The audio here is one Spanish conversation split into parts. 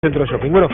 Centro Shopping. Bueno,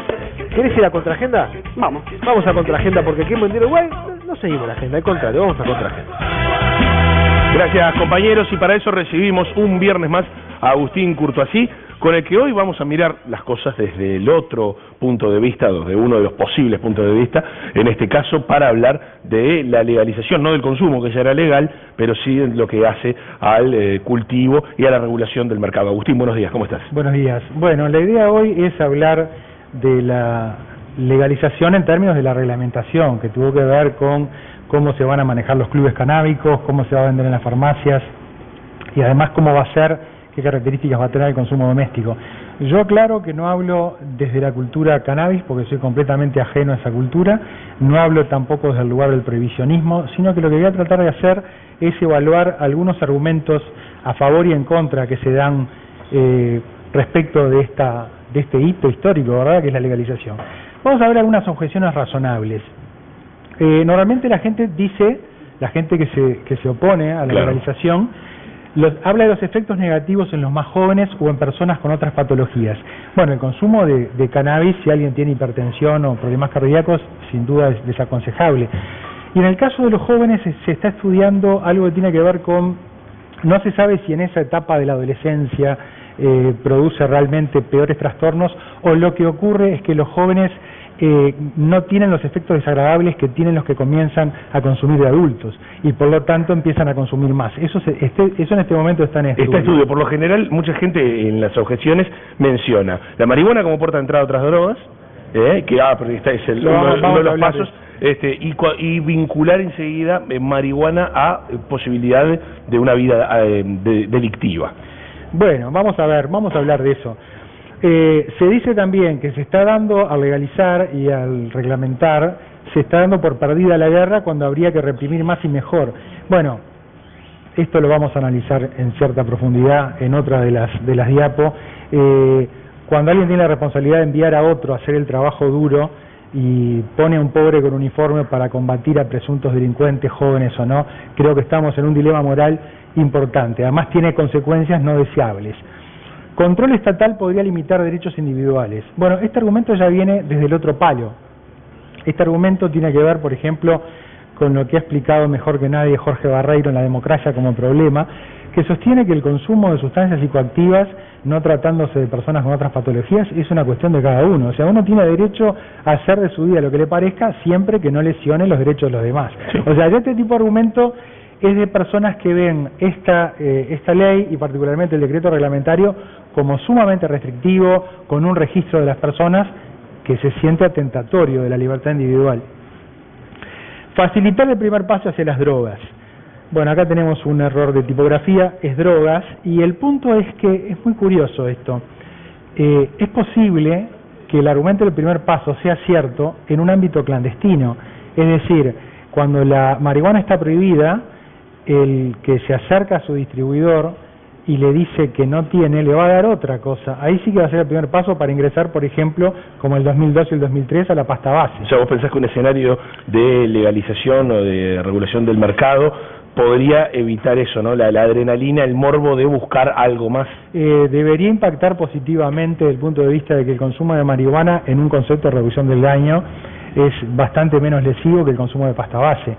¿querés ir a Contraagenda? Vamos. Vamos a Contraagenda porque aquí en Buen Día Uruguay no seguimos la agenda, al contrario, vamos a Contraagenda. Gracias, compañeros, y para eso recibimos un viernes más a Agustín Courtoisí, con el que hoy vamos a mirar las cosas desde el otro punto de vista, desde uno de los posibles puntos de vista, en este caso para hablar de la legalización, no del consumo, que ya era legal, pero sí de lo que hace al cultivo y a la regulación del mercado. Agustín, buenos días, ¿cómo estás? Buenos días. Bueno, la idea hoy es hablar de la legalización en términos de la reglamentación, que tuvo que ver con cómo se van a manejar los clubes canábicos, cómo se va a vender en las farmacias y además cómo va a ser, qué características va a tener el consumo doméstico. Yo aclaro que no hablo desde la cultura cannabis porque soy completamente ajeno a esa cultura, no hablo tampoco desde el lugar del prohibicionismo, sino que lo que voy a tratar de hacer es evaluar algunos argumentos a favor y en contra que se dan respecto de este hito histórico, ¿verdad?, que es la legalización. Vamos a ver algunas objeciones razonables. Normalmente la gente dice, la gente que se opone a la legalización, habla de los efectos negativos en los más jóvenes o en personas con otras patologías. Bueno, el consumo de cannabis, si alguien tiene hipertensión o problemas cardíacos, sin duda es desaconsejable. Y en el caso de los jóvenes se está estudiando algo que tiene que ver con, no se sabe si en esa etapa de la adolescencia produce realmente peores trastornos, o lo que ocurre es que los jóvenes no tienen los efectos desagradables que tienen los que comienzan a consumir de adultos y por lo tanto empiezan a consumir más. Eso en este momento está en estudio. Está estudio. Por lo general, mucha gente en las objeciones menciona la marihuana como puerta de entrada a otras drogas, que pero esta es uno de los pasos, y vincular enseguida marihuana a posibilidades de una vida delictiva. Bueno, vamos a hablar de eso. Se dice también que se está dando, al legalizar y al reglamentar, se está dando por perdida la guerra cuando habría que reprimir más y mejor. Bueno, esto lo vamos a analizar en cierta profundidad en otra de las diapos. Cuando alguien tiene la responsabilidad de enviar a otro a hacer el trabajo duro y pone a un pobre con uniforme para combatir a presuntos delincuentes, jóvenes o no, creo que estamos en un dilema moral importante. Además tiene consecuencias no deseables. Control estatal podría limitar derechos individuales. Bueno, este argumento ya viene desde el otro palo. Este argumento tiene que ver, por ejemplo, con lo que ha explicado mejor que nadie Jorge Barreiro en La democracia como problema, que sostiene que el consumo de sustancias psicoactivas, no tratándose de personas con otras patologías, es una cuestión de cada uno. O sea, uno tiene derecho a hacer de su vida lo que le parezca, siempre que no lesione los derechos de los demás. O sea, ya este tipo de argumento es de personas que ven esta ley y particularmente el decreto reglamentario como sumamente restrictivo, con un registro de las personas que se siente atentatorio de la libertad individual. Facilitar el primer paso hacia las drogas. Bueno, acá tenemos un error de tipografía, es drogas, y el punto es que es muy curioso esto. Es posible que el argumento del primer paso sea cierto en un ámbito clandestino, es decir, cuando la marihuana está prohibida, el que se acerca a su distribuidor y le dice que no tiene, le va a dar otra cosa. Ahí sí que va a ser el primer paso para ingresar, por ejemplo, como el 2002 y el 2003, a la pasta base. O sea, vos pensás que un escenario de legalización o de regulación del mercado podría evitar eso, ¿no? La adrenalina, el morbo de buscar algo más. Debería impactar positivamente desde el punto de vista de que el consumo de marihuana, en un concepto de reducción del daño, es bastante menos lesivo que el consumo de pasta base.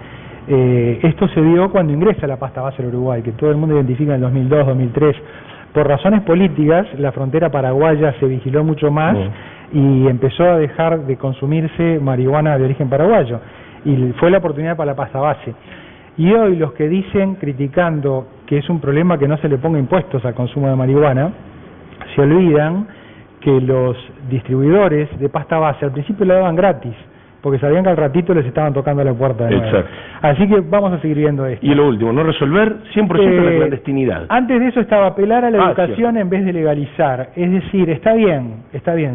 Esto se dio cuando ingresa la pasta base al Uruguay, que todo el mundo identifica en el 2002, 2003. Por razones políticas, la frontera paraguaya se vigiló mucho más y empezó a dejar de consumirse marihuana de origen paraguayo. Y fue la oportunidad para la pasta base. Y hoy los que dicen, criticando que es un problema que no se le ponga impuestos al consumo de marihuana, se olvidan que los distribuidores de pasta base al principio la daban gratis, porque sabían que al ratito les estaban tocando la puerta de nuevo. Exacto. Así que vamos a seguir viendo esto. Y lo último, no resolver 100% la clandestinidad. Antes de eso estaba apelar a la educación en vez de legalizar. Es decir, está bien.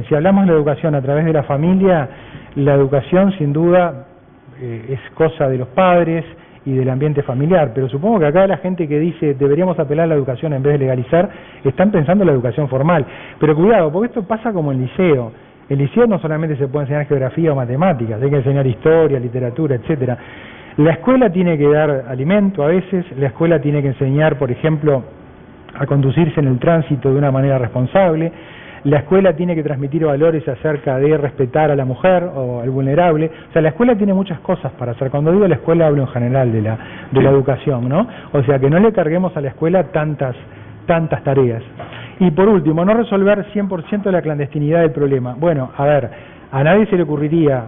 Si hablamos de la educación a través de la familia, la educación sin duda es cosa de los padres y del ambiente familiar, pero supongo que acá la gente que dice deberíamos apelar a la educación en vez de legalizar, están pensando en la educación formal. Pero cuidado, porque esto pasa como en el liceo. El liceo no solamente se puede enseñar geografía o matemáticas, hay que enseñar historia, literatura, etcétera. La escuela tiene que dar alimento a veces, la escuela tiene que enseñar, por ejemplo, a conducirse en el tránsito de una manera responsable, la escuela tiene que transmitir valores acerca de respetar a la mujer o al vulnerable. O sea, la escuela tiene muchas cosas para hacer. Cuando digo la escuela hablo en general de la educación, ¿no? O sea, que no le carguemos a la escuela tantas tareas. Y por último, no resolver 100% la clandestinidad del problema. Bueno, a ver, a nadie se le ocurriría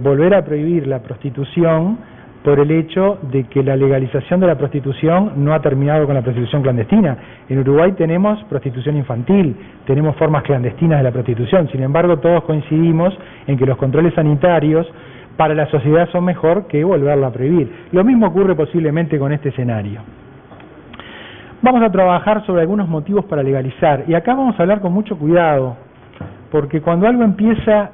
volver a prohibir la prostitución por el hecho de que la legalización de la prostitución no ha terminado con la prostitución clandestina. En Uruguay tenemos prostitución infantil, tenemos formas clandestinas de la prostitución, sin embargo todos coincidimos en que los controles sanitarios para la sociedad son mejor que volverla a prohibir. Lo mismo ocurre posiblemente con este escenario. Vamos a trabajar sobre algunos motivos para legalizar, y acá vamos a hablar con mucho cuidado, porque cuando algo empieza...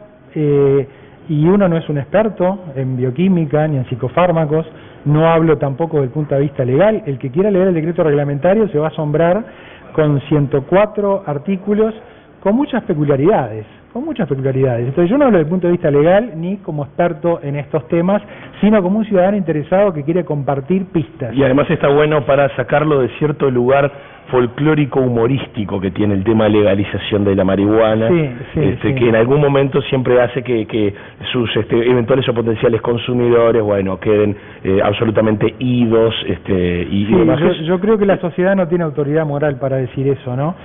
y uno no es un experto en bioquímica ni en psicofármacos, no hablo tampoco del punto de vista legal. El que quiera leer el decreto reglamentario se va a asombrar con 104 artículos con muchas peculiaridades. Entonces yo no hablo del punto de vista legal ni como experto en estos temas, sino como un ciudadano interesado que quiere compartir pistas. Y además está bueno para sacarlo de cierto lugar folclórico humorístico que tiene el tema de legalización de la marihuana, sí. Que en algún momento siempre hace que sus eventuales o potenciales consumidores, bueno, queden absolutamente idos, y demás. Yo creo que la sociedad no tiene autoridad moral para decir eso, ¿no?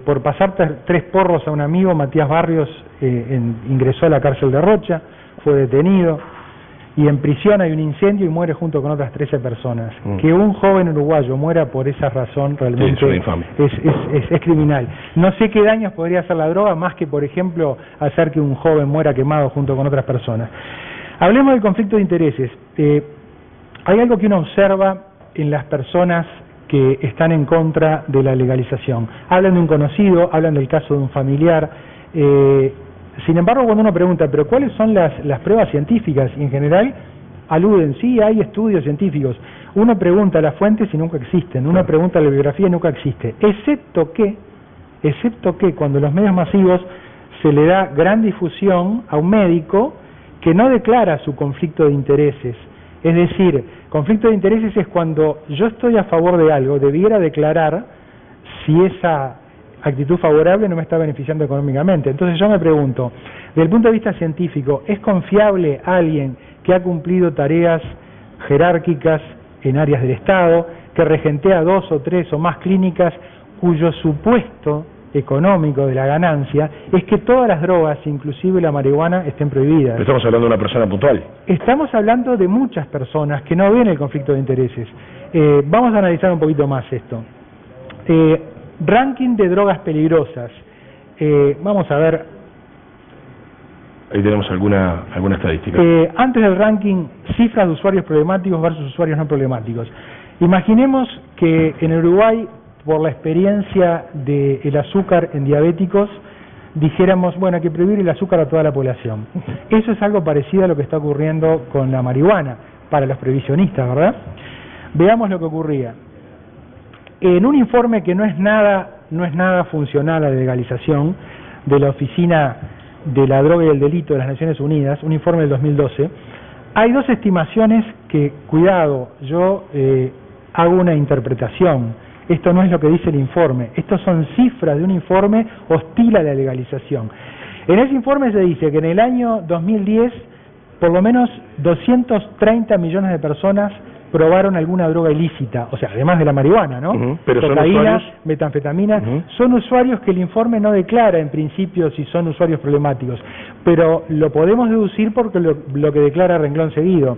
Por pasar 3 porros a un amigo, Matías Barrios ingresó a la cárcel de Rocha, fue detenido, y en prisión hay un incendio y muere junto con otras 13 personas. Que un joven uruguayo muera por esa razón realmente es criminal. No sé qué daños podría hacer la droga, más que, por ejemplo, hacer que un joven muera quemado junto con otras personas. Hablemos del conflicto de intereses. Hay algo que uno observa en las personas que están en contra de la legalización. Hablan de un conocido, hablan del caso de un familiar. Sin embargo, cuando uno pregunta, ¿pero cuáles son las pruebas científicas? Y en general aluden, sí, hay estudios científicos. Uno pregunta las fuentes y nunca existen. Uno pregunta la bibliografía y nunca existe. Excepto que cuando los medios masivos se le da gran difusión a un médico que no declara su conflicto de intereses. Es decir, conflicto de intereses es cuando yo estoy a favor de algo, debiera declarar si esa actitud favorable no me está beneficiando económicamente. Entonces yo me pregunto, desde el punto de vista científico, ¿es confiable alguien que ha cumplido tareas jerárquicas en áreas del Estado, que regentea 2 o 3 o más clínicas, cuyo supuesto económico de la ganancia es que todas las drogas, inclusive la marihuana, estén prohibidas? Estamos hablando de una persona puntual. Estamos hablando de muchas personas que no ven el conflicto de intereses. Vamos a analizar un poquito más esto. Ranking de drogas peligrosas. Vamos a ver. Ahí tenemos alguna estadística. Antes del ranking, cifras de usuarios problemáticos versus usuarios no problemáticos. Imaginemos que en Uruguay, por la experiencia del azúcar en diabéticos, dijéramos, bueno, hay que prohibir el azúcar a toda la población. Eso es algo parecido a lo que está ocurriendo con la marihuana para los prohibicionistas, ¿verdad? Veamos lo que ocurría. En un informe que no es nada funcional a la legalización de la Oficina de la Droga y el Delito de las Naciones Unidas, un informe del 2012, hay 2 estimaciones que, cuidado, yo hago una interpretación. Esto no es lo que dice el informe, estos son cifras de un informe hostil a la legalización. En ese informe se dice que en el año 2010 por lo menos 230 millones de personas probaron alguna droga ilícita, o sea, además de la marihuana, ¿no? Pero cocaína, metanfetamina, son usuarios que el informe no declara en principio si son usuarios problemáticos, pero lo podemos deducir porque lo que declara renglón seguido.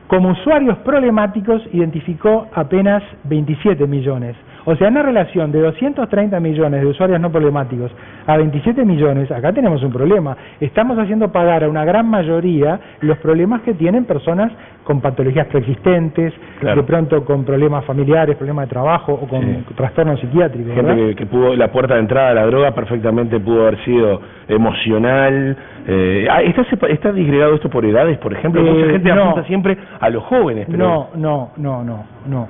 Como usuarios problemáticos identificó apenas 27 millones. O sea, en una relación de 230 millones de usuarios no problemáticos a 27 millones, acá tenemos un problema. Estamos haciendo pagar a una gran mayoría los problemas que tienen personas con patologías preexistentes, de pronto con problemas familiares, problemas de trabajo o con trastornos psiquiátricos. Gente que pudo, la puerta de entrada a la droga perfectamente pudo haber sido emocional. ¿Está disgregado esto por edades, por ejemplo? Mucha gente apunta siempre a los jóvenes. Pero...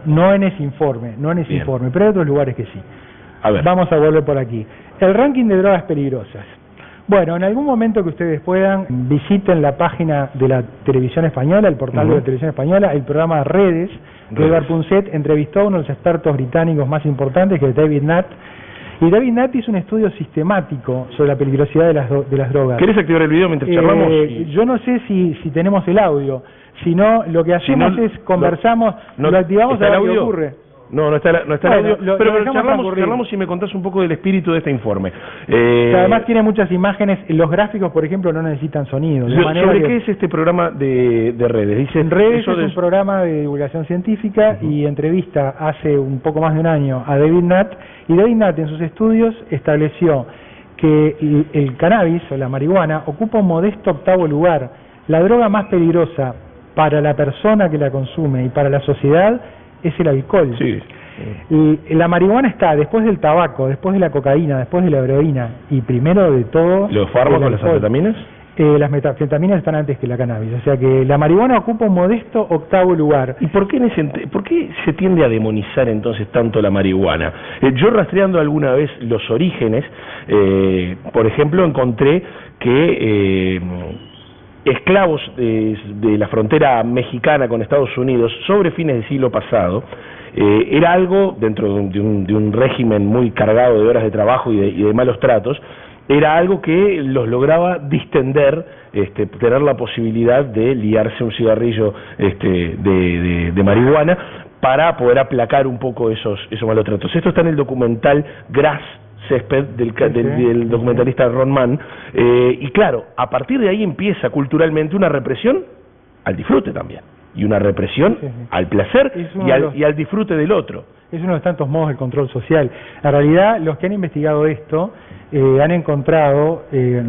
No en ese informe, pero hay otros lugares que sí. A ver. Vamos a volver por aquí. El ranking de drogas peligrosas. Bueno, en algún momento que ustedes puedan, visiten la página de la televisión española, el portal de la televisión española, el programa Redes, de Edward Punset entrevistó a uno de los expertos británicos más importantes, que es David Nutt, Y David Nutt hizo un estudio sistemático sobre la peligrosidad de las drogas. ¿Querés activar el video mientras charlamos? Yo no sé si tenemos el audio. Si no, lo que hacemos es conversamos, lo activamos a ver qué ocurre. No está el audio, pero charlamos y me contás un poco del espíritu de este informe. Además tiene muchas imágenes, los gráficos, por ejemplo, no necesitan sonido. ¿Sobre qué es este programa de redes? Dice, en redes es un programa de divulgación científica y entrevista hace un poco más de un año a David Nutt, y David Nutt en sus estudios estableció que el cannabis o la marihuana ocupa un modesto 8º lugar. La droga más peligrosa para la persona que la consume y para la sociedad es el alcohol. Sí. La marihuana está después del tabaco, después de la cocaína, después de la heroína y primero de todo... ¿Los fármacos, las anfetaminas? Las metanfetaminas están antes que la cannabis, o sea que la marihuana ocupa un modesto 8º lugar. ¿Y por qué se tiende a demonizar entonces tanto la marihuana? Yo rastreando alguna vez los orígenes, por ejemplo, encontré que esclavos de la frontera mexicana con Estados Unidos sobre fines del siglo pasado, era algo, dentro de un régimen muy cargado de horas de trabajo y de malos tratos, era algo que los lograba distender, tener la posibilidad de liarse un cigarrillo de marihuana para poder aplacar un poco esos malos tratos. Esto está en el documental Gras Césped del documentalista Ron Mann, y claro, a partir de ahí empieza culturalmente una represión al disfrute también, y una represión al placer y al disfrute del otro. Es uno de tantos modos de control social. En realidad, los que han investigado esto han encontrado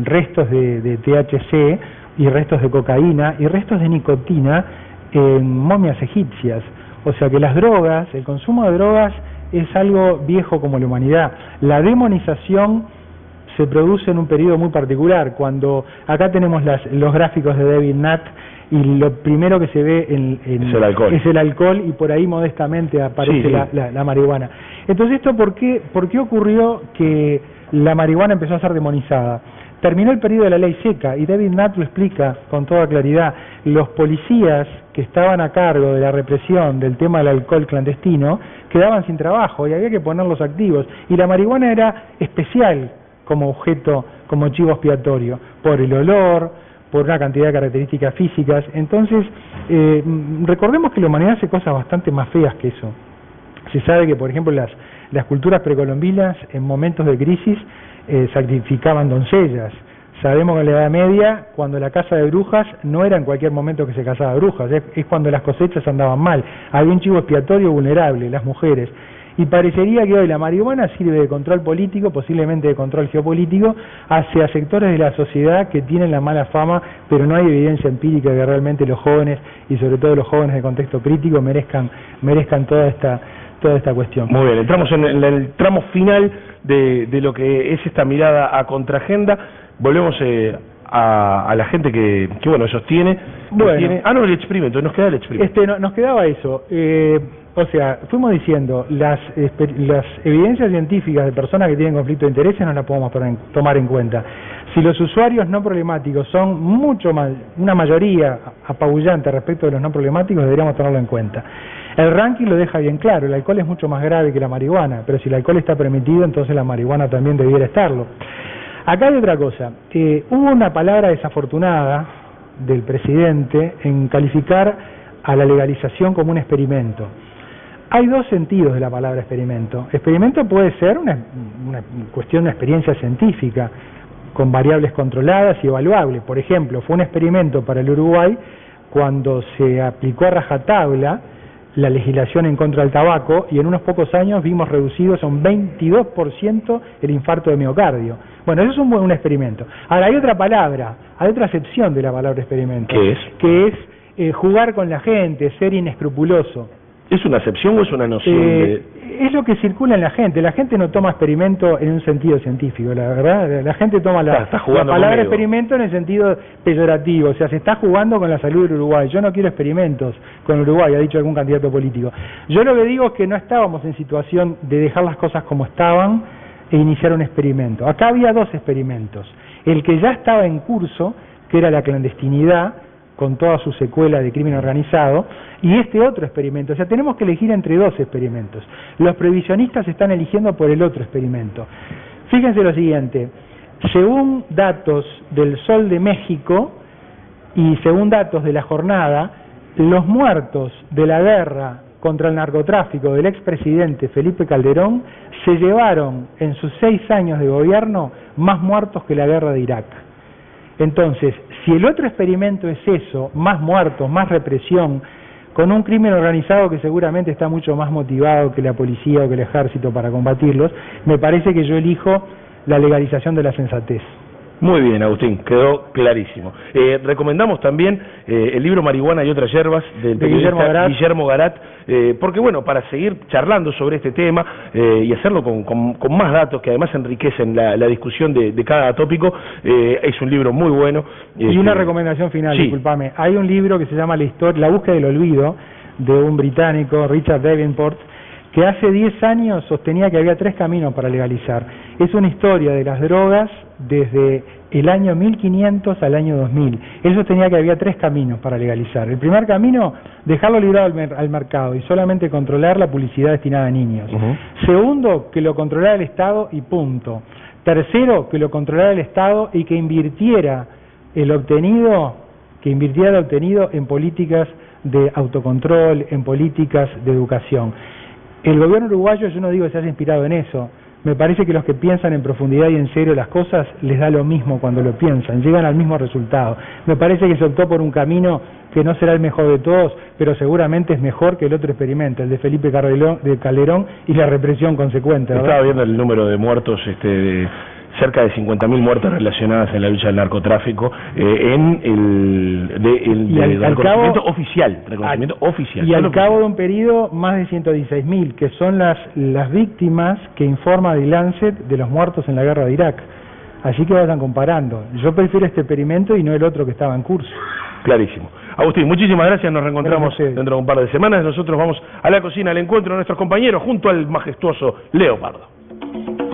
restos de THC y restos de cocaína y restos de nicotina en momias egipcias. O sea que las drogas, el consumo de drogas es algo viejo como la humanidad. La demonización se produce en un periodo muy particular, cuando acá tenemos los gráficos de David Nutt, y lo primero que se ve es el alcohol, y por ahí modestamente aparece la marihuana. Entonces, ¿esto por qué ocurrió que la marihuana empezó a ser demonizada? Terminó el periodo de la ley seca, y David Nutt lo explica con toda claridad. Los policías que estaban a cargo de la represión del tema del alcohol clandestino quedaban sin trabajo y había que ponerlos activos, y la marihuana era especial como objeto, como chivo expiatorio, por el olor, por una cantidad de características físicas. Entonces, recordemos que la humanidad hace cosas bastante más feas que eso. Se sabe que, por ejemplo, las culturas precolombinas en momentos de crisis sacrificaban doncellas. Sabemos que en la Edad Media, cuando la caza de brujas no era en cualquier momento que se cazaba brujas, es cuando las cosechas andaban mal. Había un chivo expiatorio vulnerable, las mujeres. Y parecería que hoy la marihuana sirve de control político, posiblemente de control geopolítico, hacia sectores de la sociedad que tienen la mala fama, pero no hay evidencia empírica de que realmente los jóvenes, y sobre todo los jóvenes de contexto crítico, merezcan toda esta cuestión. Muy bien, entramos en el tramo final de lo que es esta mirada a contraagenda. Volvemos a la gente que bueno, sostiene. Bueno, el experimento, nos queda el experimento. Nos quedaba eso. O sea, fuimos diciendo, las evidencias científicas de personas que tienen conflicto de intereses no las podemos tomar en cuenta. Si los usuarios no problemáticos son mucho más, una mayoría apabullante respecto de los no problemáticos, deberíamos tenerlo en cuenta. El ranking lo deja bien claro, el alcohol es mucho más grave que la marihuana, pero si el alcohol está permitido, entonces la marihuana también debiera estarlo. Acá hay otra cosa, hubo una palabra desafortunada del presidente en calificar a la legalización como un experimento. Hay dos sentidos de la palabra experimento. Experimento puede ser una cuestión de experiencia científica, con variables controladas y evaluables. Por ejemplo, fue un experimento para el Uruguay cuando se aplicó a rajatabla la legislación en contra del tabaco, y en unos pocos años vimos reducidos a un 22% el infarto de miocardio. Bueno, eso es un experimento. Ahora, hay otra palabra, hay otra acepción de la palabra experimento. ¿Qué es? Que es jugar con la gente, ser inescrupuloso. ¿Es una acepción o es una noción Es lo que circula en la gente. La gente no toma experimento en un sentido científico, la verdad. La gente toma la palabra experimento en el sentido peyorativo. O sea, se está jugando con la salud del Uruguay. Yo no quiero experimentos con Uruguay, ha dicho algún candidato político. Yo lo que digo es que no estábamos en situación de dejar las cosas como estaban e iniciar un experimento. Acá había dos experimentos. El que ya estaba en curso, que era la clandestinidad, con toda su secuela de crimen organizado, y este otro experimento. O sea, tenemos que elegir entre dos experimentos. Los previsionistas están eligiendo por el otro experimento. Fíjense lo siguiente, según datos del Sol de México y según datos de La Jornada, los muertos de la guerra contra el narcotráfico del expresidente Felipe Calderón se llevaron en sus 6 años de gobierno más muertos que la guerra de Irak. Entonces, si el otro experimento es eso, más muertos, más represión, con un crimen organizado que seguramente está mucho más motivado que la policía o que el ejército para combatirlos, me parece que yo elijo la legalización de la sensatez. Muy bien, Agustín, quedó clarísimo. Recomendamos también el libro Marihuana y otras hierbas del periodista Guillermo Garat, porque bueno, para seguir charlando sobre este tema y hacerlo con más datos que además enriquecen la discusión de cada tópico, es un libro muy bueno. Y una recomendación final, sí. Disculpame, hay un libro que se llama La búsqueda del olvido, de un británico, Richard Davenport, que hace 10 años sostenía que había 3 caminos para legalizar. Es una historia de las drogas desde el año 1500 al año 2000. Él sostenía que había 3 caminos para legalizar. El primer camino, dejarlo librado al mercado y solamente controlar la publicidad destinada a niños. Segundo, que lo controlara el Estado y punto. Tercero, que lo controlara el Estado y que invirtiera el obtenido en políticas de autocontrol, en políticas de educación. El gobierno uruguayo, yo no digo que se haya inspirado en eso, me parece que los que piensan en profundidad y en serio las cosas les da lo mismo cuando lo piensan, llegan al mismo resultado. Me parece que se optó por un camino que no será el mejor de todos, pero seguramente es mejor que el otro experimento, el de Felipe Calderón y la represión consecuente, ¿verdad? Estaba viendo el número de muertos, cerca de 50.000 muertes relacionadas en la lucha del narcotráfico, en el reconocimiento oficial. Y al cabo de un periodo, más de 116.000, que son las víctimas que informa The Lancet de los muertos en la guerra de Irak. Así que vayan comparando. Yo prefiero este experimento y no el otro que estaba en curso. Clarísimo. Agustín, muchísimas gracias, nos reencontramos dentro de un par de semanas. Nosotros vamos a la cocina, al encuentro de nuestros compañeros junto al majestuoso Leo Pardo.